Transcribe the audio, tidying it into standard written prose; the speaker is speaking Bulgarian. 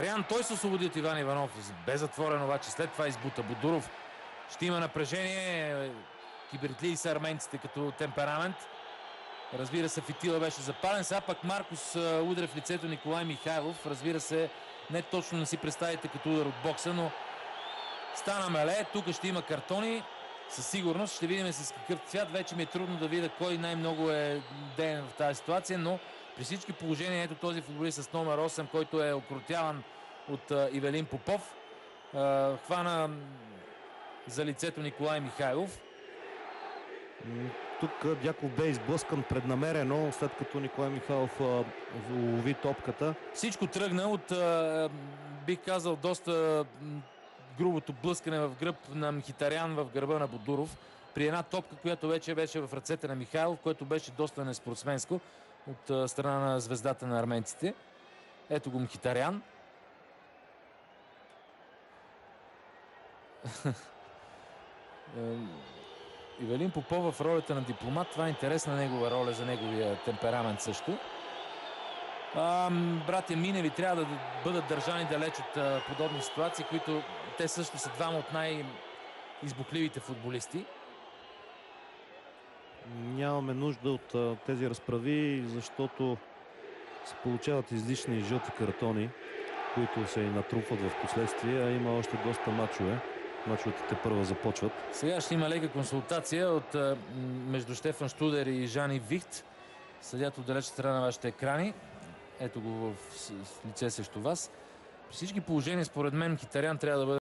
Рян, той се освободи от Иван Иванов. Бе затворен обаче. След това избута Бодуров. Ще има напрежение. Кибритли са арменците като темперамент. Разбира се, фитила беше запален. Сега пък Маркос удря в лицето Николай Михайлов. Разбира се, не точно не си представите като удар от бокса, но стана меле. Тук ще има картони. Със сигурност ще видим с какъв цвят. Вече ми е трудно да видя кой най-много е ден в тази ситуация, но при всички положения ето този футболист с номер 8, който е окротяван от Ивелин Попов, хвана за лицето Николай Михайлов. Тук Дяков бе изблъскан преднамерено, след като Николай Михайлов лови топката. Всичко тръгна от, бих казал, доста грубото блъскане в гръб на Мхитарян в гърба на Бодуров при една топка, която вече беше в ръцете на Михайлов, което беше доста неспортсменско от страна на звездата на арменците. Ето го Мхитарян. Ивелин Попов в ролята на дипломат. Това е интересна негова роля за неговия темперамент също. Братя Миневи трябва да бъдат държани далеч от подобни ситуации, които те също са двама от най-избухливите футболисти. Нямаме нужда от тези разправи, защото се получават излишни жълти картони, които се натрупват в последствие, а има още доста мачове. Мачовете те първо започват. Сега ще има лека консултация между Штефан Штудер и Жани Вихт. Съдят от далечната страна на вашите екрани. Ето го в лице срещу вас. При всички положения, според мен, Мхитарян трябва да бъде